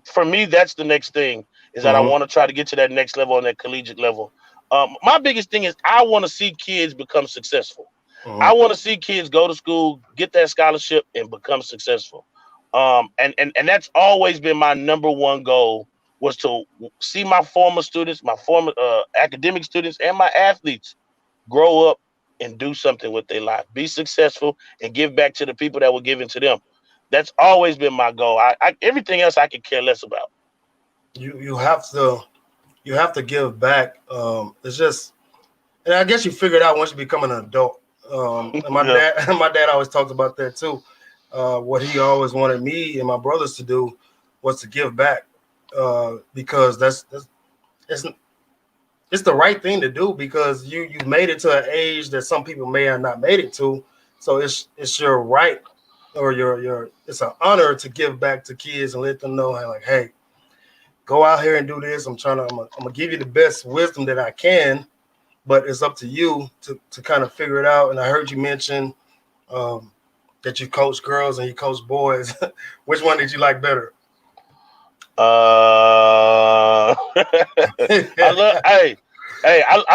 for me, that's the next thing is that I want to try to get to that next level on that collegiate level. My biggest thing is I want to see kids become successful. I want to see kids go to school, get that scholarship, and become successful. And that's always been my number one goal, was to see my former students, my former academic students, and my athletes grow up and do something with their life, be successful, and give back to the people that were given to them. That's always been my goal. Everything else I could care less about. You have to give back. It's just, and I guess you figure it out once you become an adult. And my dad always talked about that too. What he always wanted me and my brothers to do was to give back, because it's the right thing to do, because you made it to an age that some people may have not made it to. So it's your right, or your it's an honor to give back to kids and let them know, like, hey, go out here and do this. I'm gonna give you the best wisdom that I can, but it's up to you to kind of figure it out. And I heard you mention that you coach girls and you coach boys. Which one did you like better? I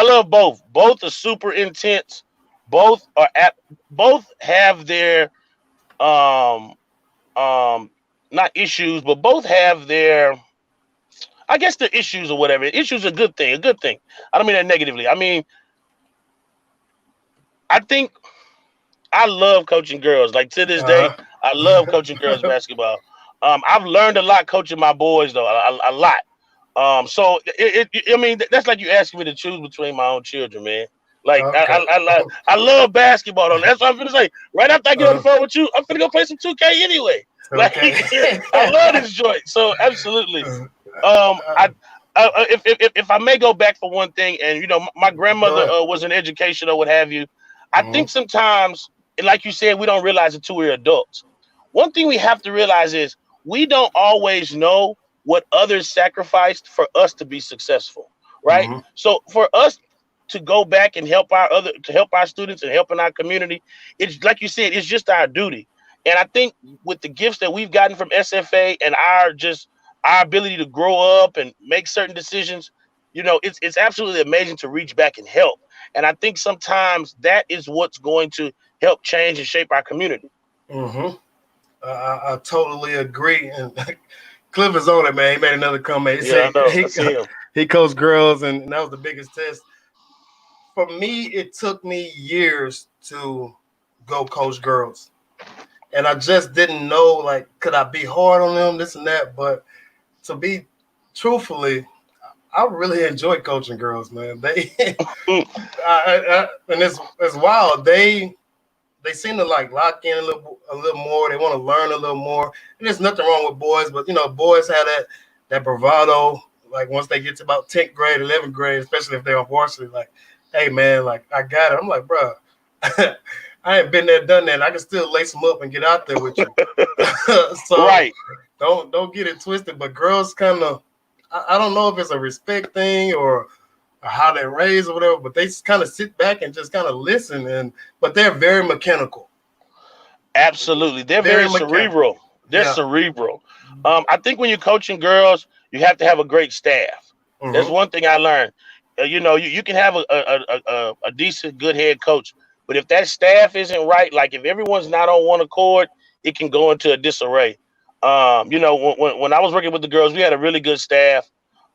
love both. Both are super intense. Both have their not issues, but both have their, I guess, the issues or whatever. Issues are a good thing. I don't mean that negatively. I mean, I think I love coaching girls. Like, to this day, I love coaching girls basketball. I've learned a lot coaching my boys, though, a lot. So I mean, that's like you asking me to choose between my own children, man. Like Okay. I love basketball. Though. That's what I'm gonna say. Right after I get on the phone with you, I'm gonna go play some 2K anyway. Like Okay. I love this joint. So absolutely. If I may go back for one thing, and my Go grandmother ahead. was an education or what have you. I Mhm. think sometimes, and like you said, we don't realize it until we're adults. One thing we have to realize is we don't always know what others sacrificed for us to be successful, right? Mhm. So for us to go back and help our students and help in our community, it's like you said, it's just our duty. And I think with the gifts that we've gotten from SFA and our ability to grow up and make certain decisions, it's absolutely amazing to reach back and help. And I think sometimes that is what's going to help change and shape our community. Mhm. I totally agree. And Cliff is on it, man. He made another comment. He Yeah, I said know. I see him. he coached girls, and that was the biggest test. For me, it took me years to go coach girls. And I just didn't know, like, could I be hard on them, this and that. But to be truthfully, I really enjoy coaching girls, man. They and it's wild. They seem to like lock in a little more. They want to learn a little more. And there's nothing wrong with boys, but boys have that bravado. Like once they get to about 10th grade, 11th grade, especially if they're on varsity, like, hey man, like I got it. I'm like, bro, I ain't been there, done that. I can still lace them up and get out there with you. So Right. don't get it twisted. But girls kind of, I don't know if it's a respect thing or how they're raised or whatever, but they kind of sit back and just kind of listen. But they're very mechanical. Absolutely. They're Very very mechanical. cerebral. They're Yeah. cerebral. I think when you're coaching girls, you have to have a great staff. That's Mm-hmm. one thing I learned. You can have a decent, good head coach, but if that staff isn't right, like if everyone's not on one accord, it can go into a disarray. When I was working with the girls, we had a really good staff.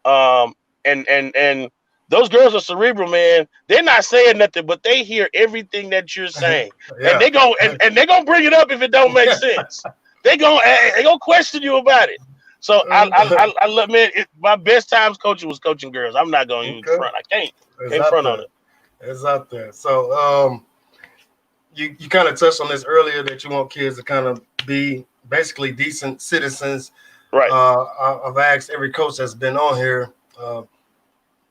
Um, and those girls are cerebral, man. They're not saying nothing, but they hear everything that you're saying, and Yeah. they're gonna bring it up if it don't make sense. They gonna question you about it. So I love, man. My best times coaching was coaching girls. I'm not gonna even Okay. front. I can't It's can't out front there. on it. It's out there. So you kind of touched on this earlier that you want kids to kind of be basically decent citizens. Right. I've asked every coach that's been on here,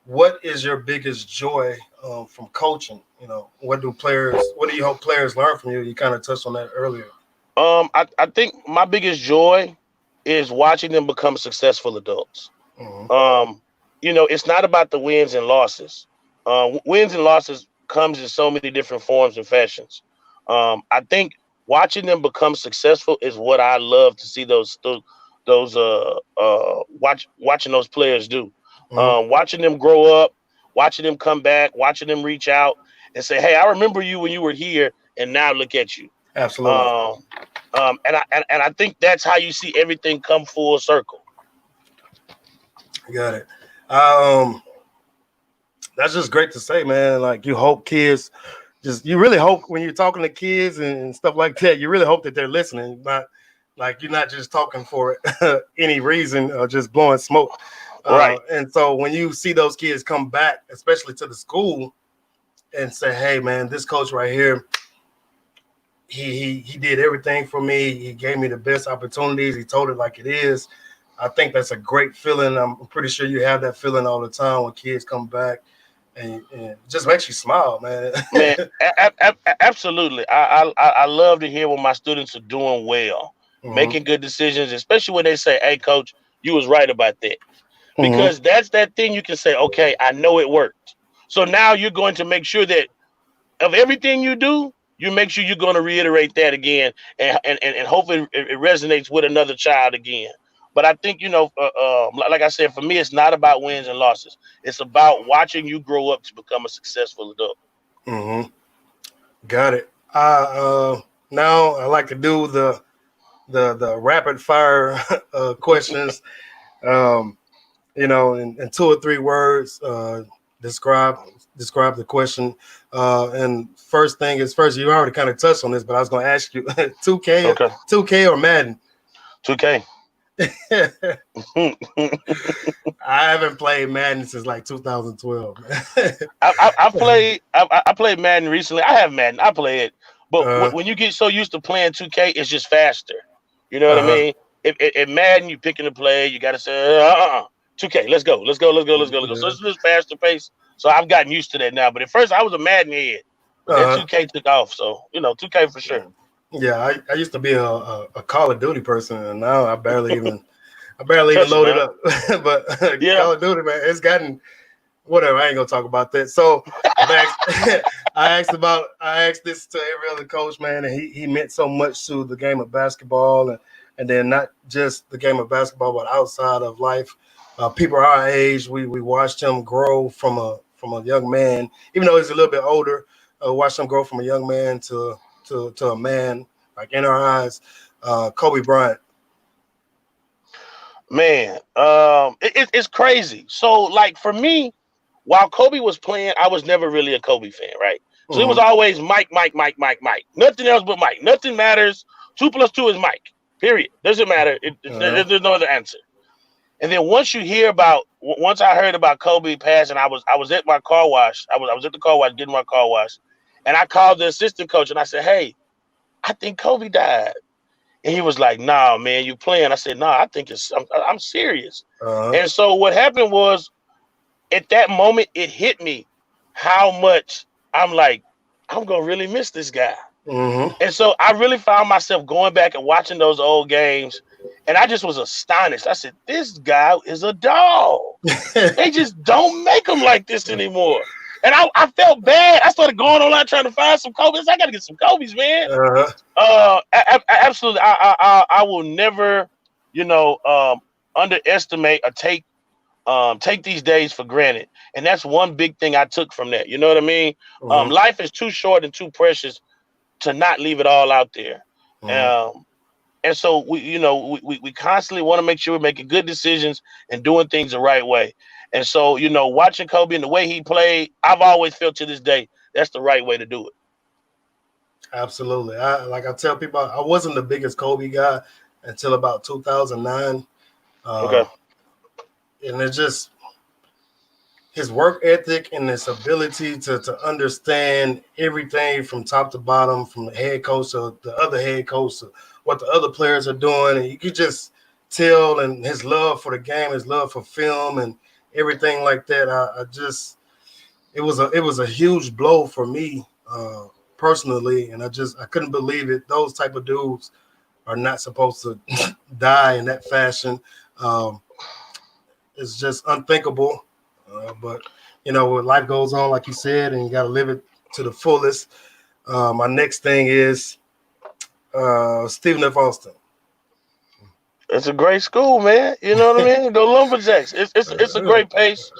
what is your biggest joy from coaching? What do you hope players learn from you? You kind of touched on that earlier. I think my biggest joy is watching them become successful adults. Mm-hmm. Um, it's not about the wins and losses. Wins and losses comes in so many different forms and fashions. I think watching them become successful is what I love to see watching those players do. Mm-hmm. Watching them grow up, watching them come back, watching them reach out and say, "Hey, I remember you when you were here, and now look at you." Absolutely. Um, and I think that's how you see everything come full circle. Got it. Um, that's just great to say, man. Like you hope kids you really hope when you're talking to kids and stuff like that, you really hope that they're listening, not like you're not just talking for any reason or just blowing smoke. Right. And so when you see those kids come back, especially to the school, and say, "Hey, man, this coach right here, he did everything for me. He gave me the best opportunities. He told it like it is." I think that's a great feeling. I'm pretty sure you have that feeling all the time when kids come back, and it just makes you smile, man. Man, absolutely. I love to hear when my students are doing well, Mm-hmm. making good decisions, especially when they say, "Hey, coach, you was right about that." Mm-hmm. Because that's that thing you can say, "Okay, I know it worked." So now you're going to make sure that of everything you do, you make sure you're going to reiterate that again, and hopefully it resonates with another child again. But I think like I said, for me, it's not about wins and losses. It's about watching you grow up to become a successful adult. Mm-hmm. Got it. Now I like to do the rapid fire questions. Um, in 2 or 3 words, describe the question. And first thing is first. You already kind of touched on this, but I was going to ask you 2K, Okay. 2K or Madden. 2K. I haven't played Madden since like 2012. I played Madden recently. I have Madden. I play it, but uh, when you get so used to playing 2K, it's just faster. You know what I uh, mean? If Madden, you picking a play, you got to say 2K. Let's go. Let's go. Let's go. Let's go. Let's go. So yeah, it's just faster pace. So I've gotten used to that now. But at first, I was a Madden head, but that uh, 2K took off. So 2K for sure. yeah. I used to be a Call of Duty person, and now I barely even Touch it, load it man. up. But Yeah. Call of Duty, man, it's gotten whatever. I ain't gonna talk about that. So I've asked, I asked this to every other coach, man, and he meant so much to the game of basketball, and then not just the game of basketball, but outside of life. People our age, we watched him grow from a young man, even though he's a little bit older. Watched him grow from a young man to a man, like in our eyes. Kobe Bryant. Man, it's crazy. So, like for me, while Kobe was playing, I was never really a Kobe fan, right? So it was Mm-hmm. always Mike, Mike, Mike, Mike, Mike. Nothing else but Mike. Nothing matters. 2 plus 2 is Mike. Period. Doesn't matter. There's no other answer. And then once I heard about Kobe passing, I was at my car wash. I was at the car wash getting my car wash, and I called the assistant coach and I said, "Hey, I think Kobe died." And he was like, "Nah, man, you playing?" I said, "Nah, I think I'm serious." Uh-huh. And so what happened was, at that moment, it hit me how much I'm like, I'm gonna really miss this guy. Mm-hmm. And so I really found myself going back and watching those old games, and I just was astonished. I said, "This guy is a dog. They just don't make them like this anymore." And I felt bad. I started going online trying to find some Kobe's. I gotta get some Kobe's, man. Uh-huh. Absolutely. I will never, you know, underestimate or take these days for granted. And that's one big thing I took from that. You know what I mean? Mm-hmm. Life is too short and too precious to not leave it all out there. Mm-hmm. Um, and so we constantly want to make sure we're making good decisions and doing things the right way. And so, watching Kobe and the way he played, I've always felt to this day that's the right way to do it. Absolutely. I tell people, I wasn't the biggest Kobe guy until about 2009. Okay. Um, and it's just his work ethic and his ability to understand everything from top to bottom, from the head coach to the other head coach to what the other players are doing. And you could just tell, and his love for the game, his love for film and everything like that. I just it was a huge blow for me personally, and I couldn't believe it. Those type of dudes are not supposed to die in that fashion. Um, it's just unthinkable. But when life goes on, like you said, and you got to live it to the fullest. My next thing is Stephen F. Austin. It's a great school, man. You know what I mean? Go Lumberjacks. It's a great pace.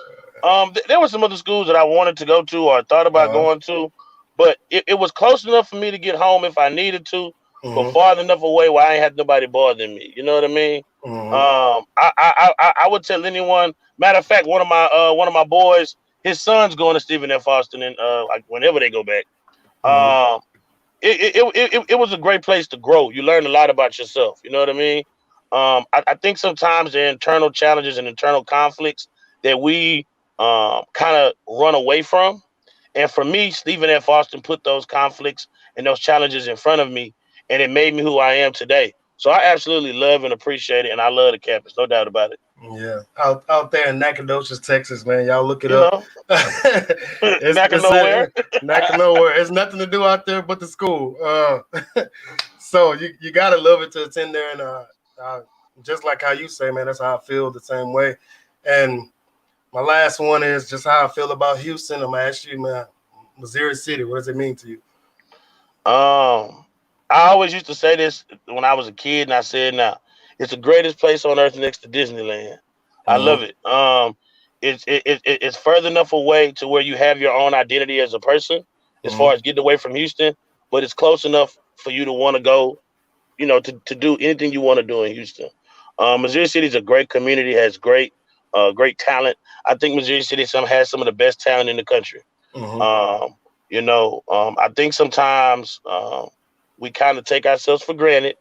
There were some other schools that I wanted to go to or thought about uh, going to, but it was close enough for me to get home if I needed to, but mm-hmm, far enough away where I ain't had nobody bothering me. You know what I mean? mm-hmm, I would tell anyone. Matter of fact, one of my boys, his son's going to Stephen F. Austin, and like whenever they go back. mm-hmm. Um, it was a great place to grow. You learn a lot about yourself. You know what I mean? I think sometimes there are internal challenges and internal conflicts that we kind of run away from. And for me, Stephen F. Austin put those conflicts and those challenges in front of me, and it made me who I am today. So I absolutely love and appreciate it, and I love the campus, no doubt about it. Yeah, out there in Nacogdoches, Texas, man, y'all look it You up. know, back of It's nowhere. nowhere. It's nothing to do out there but the school. So you gotta love it to attend there, and just like how you say, man, that's how I feel the same way. And my last one is just how I feel about Houston. I'm gonna ask you, man, Missouri City. What does it mean to you? I always used to say this when I was a kid, and I said now, it's the greatest place on earth next to Disneyland. I love Mm-hmm, it. It's further enough away to where you have your own identity as a person, as mm-hmm, far as getting away from Houston, but it's close enough for you to want to go, to do anything you want to do in Houston. Missouri City is a great community, has great talent. I think Missouri City has some of the best talent in the country. mm-hmm. Um, I think sometimes we kind of take ourselves for granted,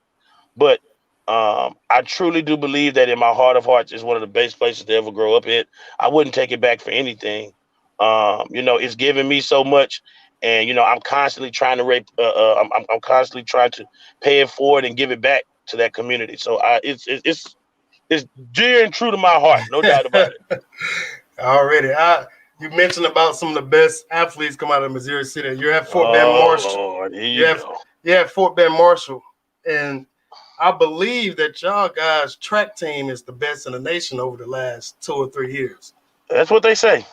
but I truly do believe that in my heart of hearts is one of the best places to ever grow up in. I wouldn't take it back for anything. It's given me so much, and I'm constantly trying to I'm constantly trying to pay it forward and give it back to that community. So it's dear and true to my heart, no doubt about it. Already, you mentioned about some of the best athletes come out of Missouri City. You're at Fort Bend Oh Marshall. Lord, here you go. You're at Fort Bend Marshall, and I believe that y'all guys' track team is the best in the nation over the last 2 or 3 years. That's what they say.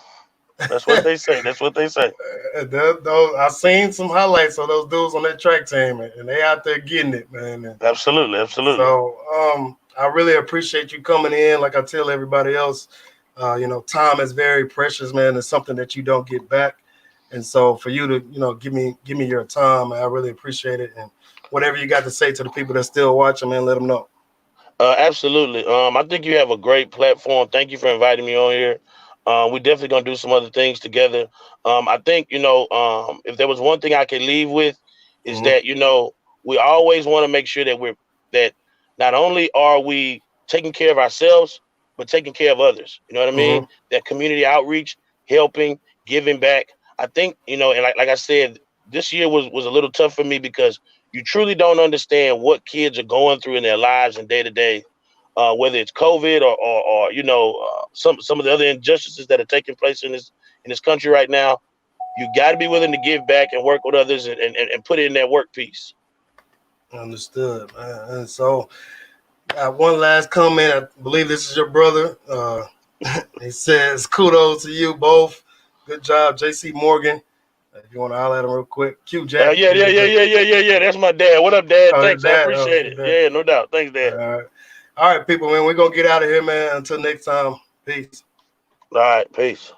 That's what they say. That's what they say. I seen some highlights of those dudes on that track team, and they out there getting it, man. And Absolutely, absolutely. so I really appreciate you coming in. Like I tell everybody else, time is very precious, man. It's something that you don't get back. And so for you to, give me your time, I really appreciate it. And whatever you got to say to the people that still watching, man, let them know. Absolutely. I think you have a great platform. Thank you for inviting me on here. We're definitely gonna do some other things together. I think if there was one thing I could leave with is that we always want to make sure that not only are we taking care of ourselves, but taking care of others. You know what I mean? That community outreach, helping, giving back. I think and like I said, this year was a little tough for me because you truly don't understand what kids are going through in their lives and day to day. Whether it's COVID or some of the other injustices that are taking place in this country right now, you got to be willing to give back and work with others and put in that work piece. Understood, man. And so, one last comment. I believe this is your brother. He says, "Kudos to you both. Good job, J.C. Morgan." If you want to holler at him real quick, Q Jack. Yeah. That's my dad. What up, Dad? Thanks, Dad. I appreciate it. Yeah, no doubt. Thanks, Dad. All right, people, man. We're gonna get out of here, man. Until next time. Peace. All right, peace.